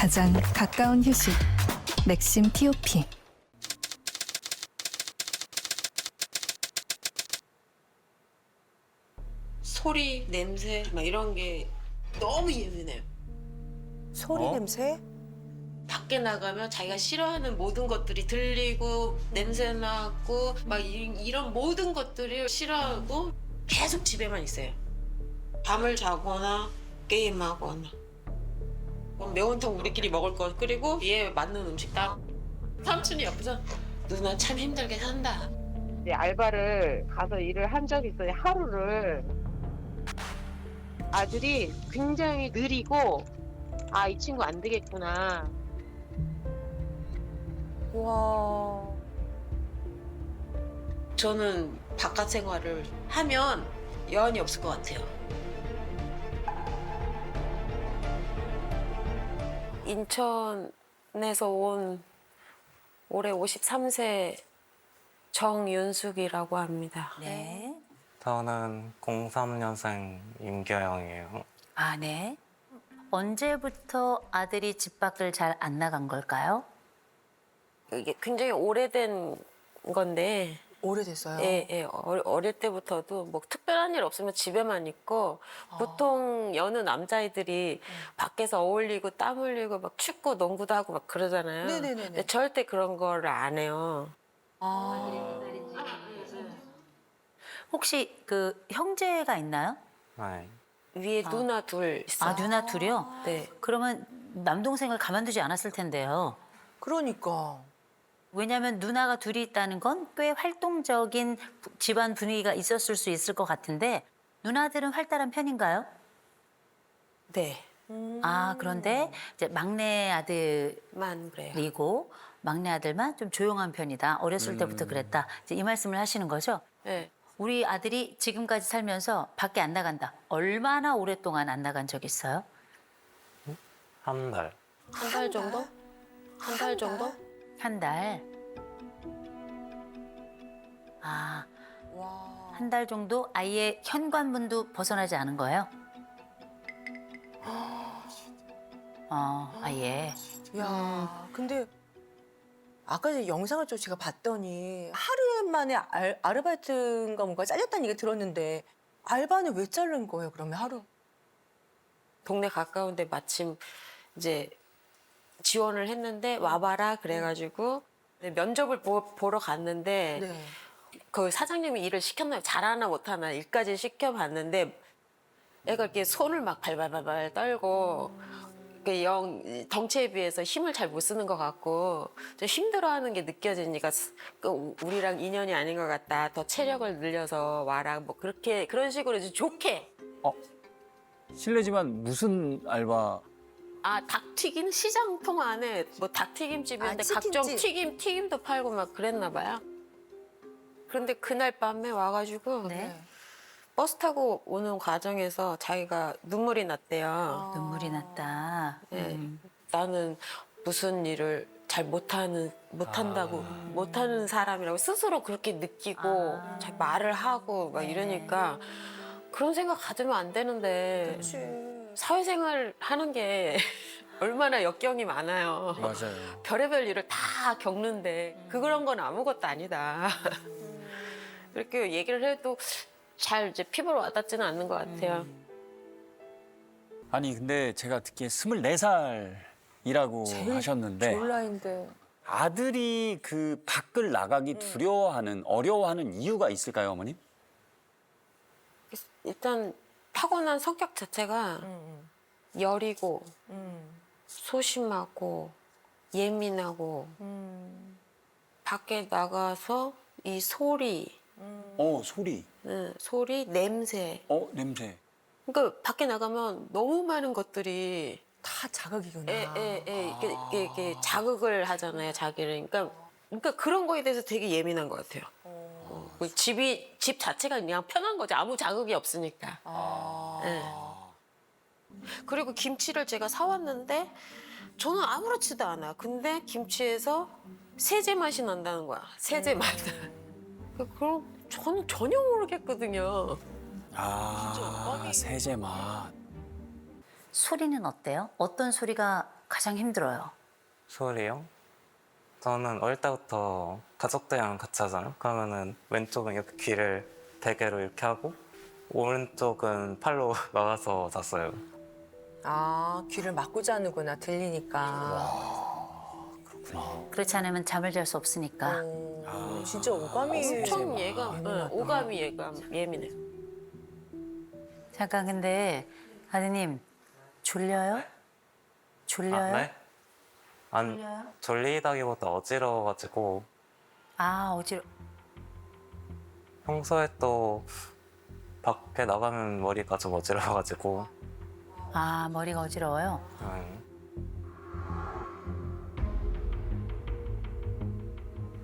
가장 가까운 휴식 맥심 TOP. 소리, 냄새 막 이런 게 너무 예민해요. 소리 냄새? 밖에 나가면 자기가 싫어하는 모든 것들이 들리고 냄새 나고 막 이런 모든 것들을 싫어하고 계속 집에만 있어요. 밤을 자거나 게임하거나 매운탕 우리끼리 먹을 거 끓이고 얘 맞는 음식 따. 삼촌이 옆에서 누나 참 힘들게 산다. 이제 알바를 가서 일을 한 적이 있어요. 하루를. 아들이 굉장히 느리고 아, 이 친구 안 되겠구나. 와. 저는 바깥 생활을 하면 여한이 없을 것 같아요. 인천에서 온 올해 53세 정윤숙이라고 합니다. 네. 저는 03년생 임교영이에요. 아, 네. 언제부터 아들이 집 밖을 잘 안 나간 걸까요? 이게 굉장히 오래된 건데 오래됐어요. 예, 어릴 때부터도 뭐 특별한 일 없으면 집에만 있고 보통 여느 남자애들이 밖에서 어울리고 땀 흘리고 막 축구 농구도 하고 막 그러잖아요. 네네네네. 근데 절대 그런 거를 안 해요. 혹시 그 형제가 있나요? 네. 위에 누나 둘 있어요. 아, 누나 둘이요? 네. 그러면 남동생을 가만두지 않았을 텐데요. 그러니까. 왜냐하면 누나가 둘이 있다는 건 꽤 활동적인 집안 분위기가 있었을 수 있을 것 같은데 누나들은 활달한 편인가요? 네. 아, 그런데 이제 막내 아들이고 만 그래요. 막내 아들만 좀 조용한 편이다. 어렸을 때부터 그랬다. 이제 이 말씀을 하시는 거죠? 네. 우리 아들이 지금까지 살면서 밖에 안 나간다. 얼마나 오랫동안 안 나간 적 있어요? 한 달. 한 달 정도? 한 달 정도? 한 달. 아, 와. 한 달 정도 아예 현관문도 벗어나지 않은 거예요? 아예. 야, 근데 아까 이제 영상을 좀 제가 봤더니 하루 만에 아르바이트인가 뭔가 잘렸다는 얘기 들었는데 알바는 왜 자른 거예요, 그러면 하루? 동네 가까운데 마침 이제 지원을 했는데 와봐라 그래가지고 면접을 보러 갔는데 네. 그 사장님이 일을 시켰나요? 잘하나 못하나 일까지 시켜봤는데 애가 이렇게 손을 막 발발발발 떨고 그 덩치에 비해서 힘을 잘 못 쓰는 것 같고 좀 힘들어하는 게 느껴지니까 우리랑 인연이 아닌 것 같다. 더 체력을 늘려서 와라. 뭐 그렇게 그런 식으로 이제 좋게. 실례지만 무슨 알바? 아, 닭튀김 시장통 안에 뭐 닭튀김집이었는데 아, 각종 치킨집. 튀김도 팔고 막 그랬나 봐요. 그런데 그날 밤에 와가지고 네. 버스 타고 오는 과정에서 자기가 눈물이 났대요. 눈물이 났다. 네. 나는 무슨 일을 잘 못한다고 못하는 사람이라고 스스로 그렇게 느끼고 잘 말을 하고 막 이러니까 그런 생각 가지면 안 되는데 사회생활 하는 게 얼마나 역경이 많아요. 맞아요. 별의별 일을 다 겪는데 그런 건 아무것도 아니다. 그렇게 얘기를 해도 잘 이제 피부로 와닿지는 않는 것 같아요. 아니 근데 제가 듣기에 24살이라고 제일 하셨는데 졸라인데. 아들이 그 밖을 나가기 두려워하는 어려워하는 이유가 있을까요, 어머님? 일단 타고난 성격 자체가 여리고 소심하고 예민하고 밖에 나가서 이 소리, 소리. 소리, 냄새. 냄새. 그러니까 밖에 나가면 너무 많은 것들이 다 자극이구나. 이게 자극을 하잖아요, 자기를. 그러니까 그런 거에 대해서 되게 예민한 것 같아요. 그 집 자체가 그냥 편한 거죠. 아무 자극이 없으니까. 예. 그리고 김치를 제가 사왔는데 저는 아무렇지도 않아. 근데 김치에서 세제 맛이 난다는 거야. 세제 맛. 그럼 저는 전혀 모르겠거든요. 세제 맛. 소리는 어때요? 어떤 소리가 가장 힘들어요? 소리요? 저는 어릴 때부터 가족들이랑 같이 하잖아요. 그러면은 왼쪽은 이렇게 귀를 베개로 이렇게 하고 오른쪽은 팔로 막아서 잤어요. 아, 귀를 막고 자는구나, 들리니까. 그렇지 않으면 잠을 잘 수 없으니까. 진짜 오감이 엄청 예감, 응, 오감이 예민해. 잠깐 근데 아드님 졸려요? 졸려요? 네? 안 졸려요? 졸리다기보다 어지러워가지고 아 어지러. 평소에 또 밖에 나가면 머리가 좀 어지러워가지고 아 머리가 어지러워요?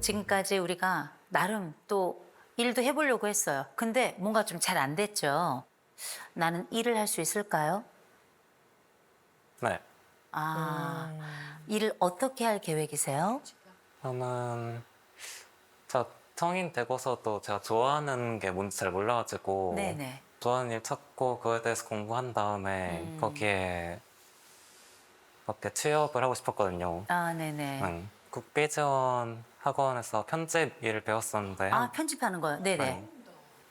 지금까지 우리가 나름 또 일도 해보려고 했어요. 근데 뭔가 좀 잘 안 됐죠. 나는 일을 할 수 있을까요? 네. 아 일을 어떻게 할 계획이세요? 저는 제가 성인 되고서도 제가 좋아하는 게 뭔지 잘 몰라가지고 네네. 좋아하는 일 찾고 그거에 대해서 공부한 다음에 거기에 이렇게 취업을 하고 싶었거든요. 아 네네. 국비지원 학원에서 편집 일을 배웠었는데 아 편집하는 거요? 네네.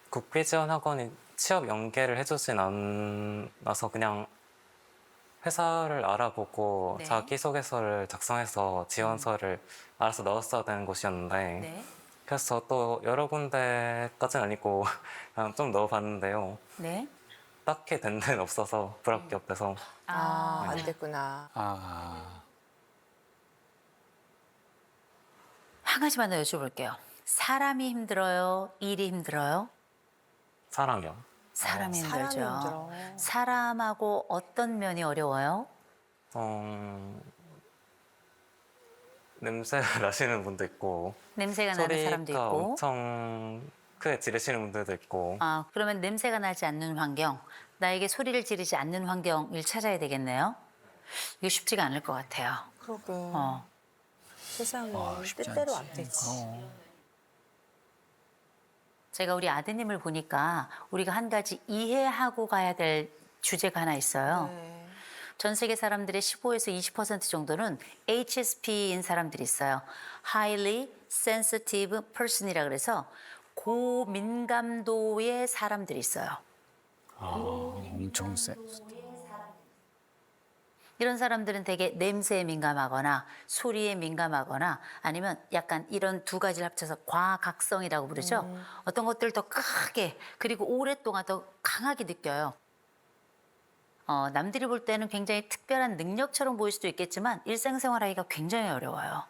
국비지원 학원이 취업 연계를 해주진 않아서 그냥 회사를 알아보고 네. 자기소개서를 작성해서 지원서를 알아서 넣었어야 되는 곳이었는데 네. 그래서 또 여러 군데까지는 아니고 그냥 좀 넣어봤는데요. 네. 딱히 된 데는 없어서 불합격돼서 아, 안 됐구나. 아, 한 가지만 더 여쭤볼게요. 사람이 힘들어요? 일이 힘들어요? 사람이요. 사람이 사람이 힘들죠. 힘들어. 사람하고 어떤 면이 어려워요? 냄새가 나시는 분도 있고 냄새가 나는 사람도 소리가 있고. 엄청 크게 지르시는 분들도 있고 아, 그러면 냄새가 나지 않는 환경, 나에게 소리를 지르지 않는 환경을 찾아야 되겠네요. 이거 쉽지가 않을 것 같아요. 그러게. 어. 세상에 쉽지 뜻대로 않지. 안 되지. 제가 우리 아드님을 보니까 우리가 한 가지 이해하고 가야 될 주제가 하나 있어요. 네. 전 세계 사람들의 15에서 20% 정도는 HSP인 사람들이 있어요. Highly Sensitive Person이라 그래서 고민감도의 사람들이 있어요. 엄청 세. 이런 사람들은 되게 냄새에 민감하거나 소리에 민감하거나 아니면 약간 이런 두 가지를 합쳐서 과각성이라고 부르죠. 어떤 것들을 더 크게 그리고 오랫동안 더 강하게 느껴요. 남들이 볼 때는 굉장히 특별한 능력처럼 보일 수도 있겠지만 일상생활하기가 굉장히 어려워요.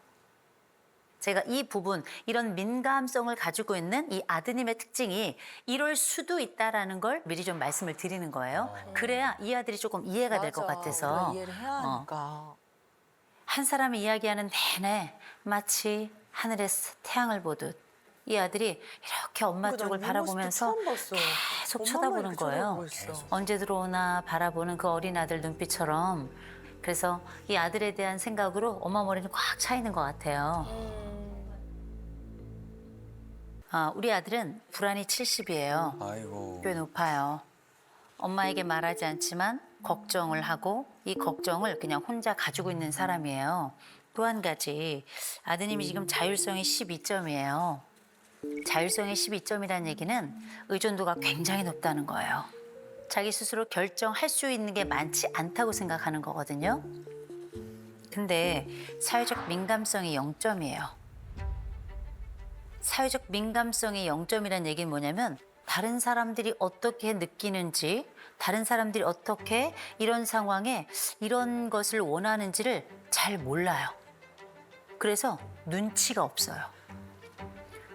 제가 이 부분, 이런 민감성을 가지고 있는 이 아드님의 특징이 이럴 수도 있다라는 걸 미리 좀 말씀을 드리는 거예요. 그래야 이 아들이 조금 이해가 될 것 맞아. 같아서. 우리가 이해를 해야 하니까. 한 사람이 이야기하는 내내 마치 하늘에서 태양을 보듯 이 아들이 이렇게 엄마 그러니까 쪽을 난 이 바라보면서 모습도 처음 봤어. 계속 엄마만 쳐다보는 이렇게 거예요. 쳐다보고 있어. 언제 들어오나 바라보는 그 어린 아들 눈빛처럼. 그래서 이 아들에 대한 생각으로 엄마 머리는 꽉 차 있는 것 같아요. 우리 아들은 불안이 70이에요. 아이고. 꽤 높아요. 엄마에게 말하지 않지만 걱정을 하고 이 걱정을 그냥 혼자 가지고 있는 사람이에요. 또 한 가지 아드님이 지금 자율성이 12점이에요. 자율성이 12점이라는 얘기는 의존도가 굉장히 높다는 거예요. 자기 스스로 결정할 수 있는 게 많지 않다고 생각하는 거거든요. 근데 사회적 민감성이 0점이에요. 사회적 민감성이 0점이라는 얘기는 뭐냐면 다른 사람들이 어떻게 느끼는지, 다른 사람들이 어떻게 이런 상황에 이런 것을 원하는지를 잘 몰라요. 그래서 눈치가 없어요.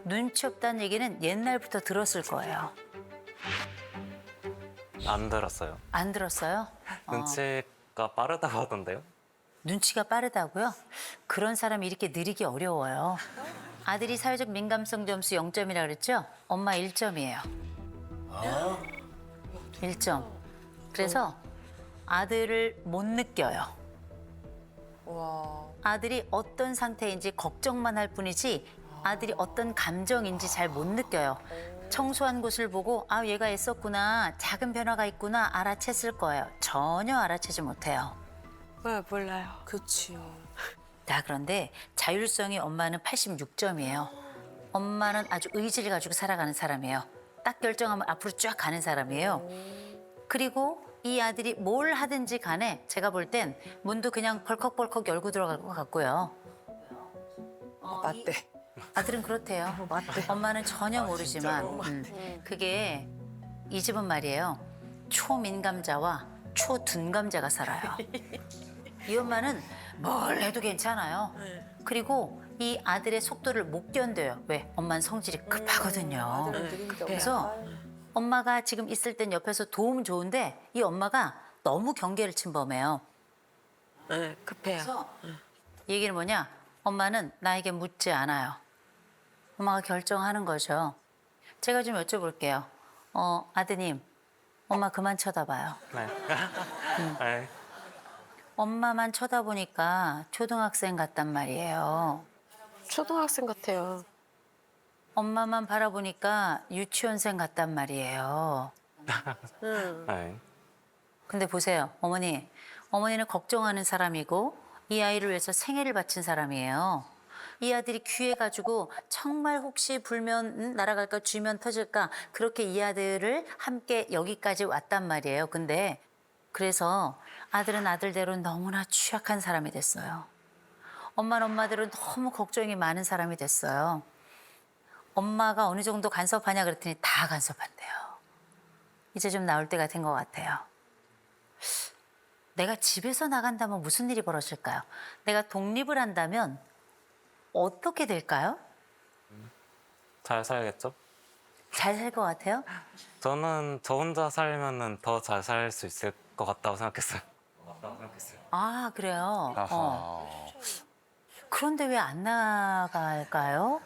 눈치 없다는 얘기는 옛날부터 들었을 거예요. 안 들었어요. 안 들었어요? 눈치가 빠르다고 하던데요. 눈치가 빠르다고요? 그런 사람이 이렇게 느리기 어려워요. 아들이 사회적 민감성 점수 0점이라 그랬죠? 엄마 1점이에요. 1점. 그래서 아들을 못 느껴요. 와. 아들이 어떤 상태인지 걱정만 할 뿐이지 아들이 어떤 감정인지 잘 못 느껴요. 청소한 곳을 보고 아 얘가 애썼구나, 작은 변화가 있구나 알아챘을 거예요. 전혀 알아채지 못해요. 몰라요. 그치. 자, 그런데 자율성이 엄마는 86점이에요. 엄마는 아주 의지를 가지고 살아가는 사람이에요. 딱 결정하면 앞으로 쫙 가는 사람이에요. 그리고 이 아들이 뭘 하든지 간에 제가 볼 땐 문도 그냥 벌컥벌컥 열고 들어갈 것 같고요. 맞대. 아들은 그렇대요. 맞대. 엄마는 전혀 모르지만 그게 이 집은 말이에요. 초민감자와 초둔감자가 살아요. 이 엄마는 뭘 해도 괜찮아요. 그리고 이 아들의 속도를 못 견뎌요. 왜? 엄마는 성질이 급하거든요. 아들은 느린다. 그래서 엄마가 지금 있을 땐 옆에서 도움 좋은데 이 엄마가 너무 경계를 침범해요. 네, 급해요. 그래서 이 얘기는 뭐냐? 엄마는 나에게 묻지 않아요. 엄마가 결정하는 거죠. 제가 좀 여쭤볼게요. 아드님, 엄마 그만 쳐다봐요. 네. 네. 엄마만 쳐다보니까 초등학생 같단 말이에요. 초등학생 같아요. 엄마만 바라보니까 유치원생 같단 말이에요. 네. 근데 보세요, 어머니. 어머니는 걱정하는 사람이고 이 아이를 위해서 생애를 바친 사람이에요. 이 아들이 귀해가지고 정말 혹시 불면 날아갈까 쥐면 터질까 그렇게 이 아들을 함께 여기까지 왔단 말이에요. 근데 그래서 아들은 아들대로 너무나 취약한 사람이 됐어요. 엄마는 엄마대로 너무 걱정이 많은 사람이 됐어요. 엄마가 어느 정도 간섭하냐 그랬더니 다 간섭한대요. 이제 좀 나올 때가 된 것 같아요. 내가 집에서 나간다면 무슨 일이 벌어질까요? 내가 독립을 한다면 어떻게 될까요? 잘 살겠죠? 잘 살 것 같아요? 저는 저 혼자 살면은 더 잘 살 수 있을 것 같다고 생각했어요. 아, 그래요? 아하. 그런데 왜 안 나갈까요?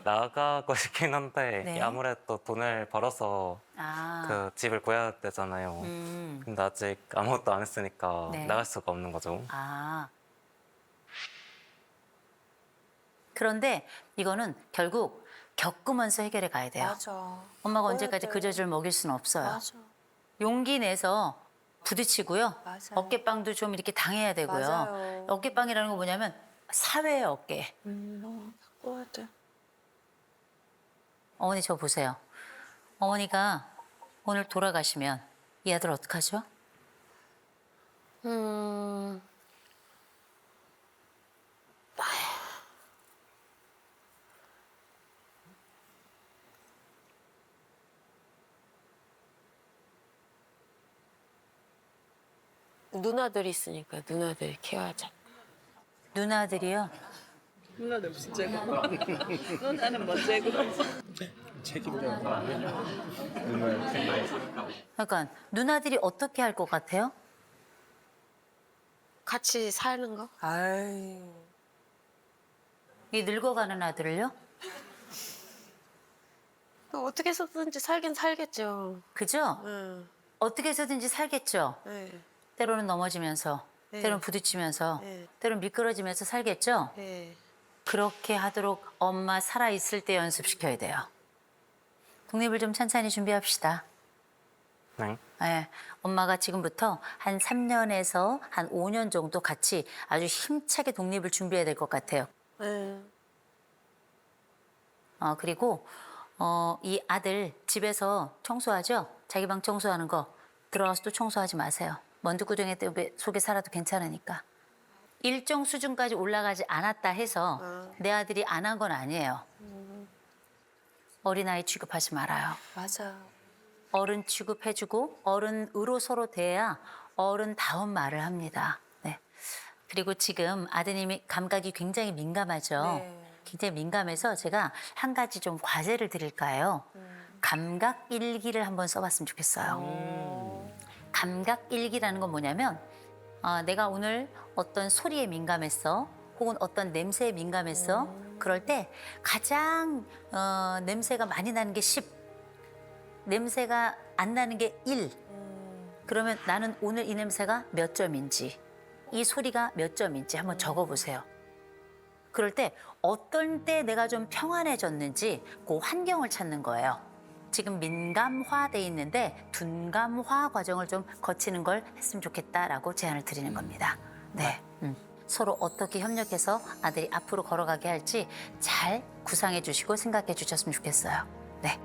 나가고 싶긴 한데 네. 아무래도 돈을 벌어서 아, 그 집을 구해야 되잖아요. 근데 아직 아무것도 안 했으니까 네. 나갈 수가 없는 거죠. 아. 그런데 이거는 결국 겪으면서 해결해 가야 돼요. 맞아. 엄마가 언제까지 그 젖을 먹일 수는 없어요. 맞아. 용기 내서 부딪히고요. 맞아요. 어깨빵도 좀 이렇게 당해야 되고요. 맞아요. 어깨빵이라는 건 뭐냐면 사회의 어깨. 맞아. 어머니 저 보세요. 어머니가 오늘 돌아가시면 이 아들 어떡하죠? 누나들이 있으니까 누나들이 케어하자. 누나들이요. 그러니까 누나들이 어떻게 할 것 같아요? 같이 사는 거? 아이. 이 늙어가는 아들을요? 어떻게 해서든지 살긴 살겠죠. 그죠? 응. 어떻게 해서든지 살겠죠. 네. 때로는 넘어지면서, 네. 때로는 부딪히면서, 네. 때로는 미끄러지면서 살겠죠. 네. 그렇게 하도록 엄마 살아있을 때 연습시켜야 돼요. 독립을 좀 찬찬히 준비합시다. 네. 예, 엄마가 지금부터 한 3년에서 한 5년 정도 같이 아주 힘차게 독립을 준비해야 될 것 같아요. 네. 그리고 이 아들 집에서 청소하죠? 자기 방 청소하는 거 들어가서 또 청소하지 마세요. 먼지구덩이 속에 살아도 괜찮으니까. 일정 수준까지 올라가지 않았다 해서 내 아들이 안 한 건 아니에요. 어린아이 취급하지 말아요. 맞아. 어른 취급해주고 어른으로 서로 대해야 어른다운 말을 합니다. 네. 그리고 지금 아드님이 감각이 굉장히 민감하죠. 네. 굉장히 민감해서 제가 한 가지 좀 과제를 드릴까 해요. 감각 일기를 한번 써봤으면 좋겠어요. 감각 일기라는 건 뭐냐면 내가 오늘 어떤 소리에 민감했어. 혹은 어떤 냄새에 민감했어. 그럴 때 가장 냄새가 많이 나는 게 10, 냄새가 안 나는 게 1. 그러면 나는 오늘 이 냄새가 몇 점인지, 이 소리가 몇 점인지 한번 적어보세요. 그럴 때 어떤 때 내가 좀 평안해졌는지 그 환경을 찾는 거예요. 지금 민감화돼 있는데 둔감화 과정을 좀 거치는 걸 했으면 좋겠다라고 제안을 드리는 겁니다. 네. 서로 어떻게 협력해서 아들이 앞으로 걸어가게 할지 잘 구상해 주시고 생각해 주셨으면 좋겠어요. 네.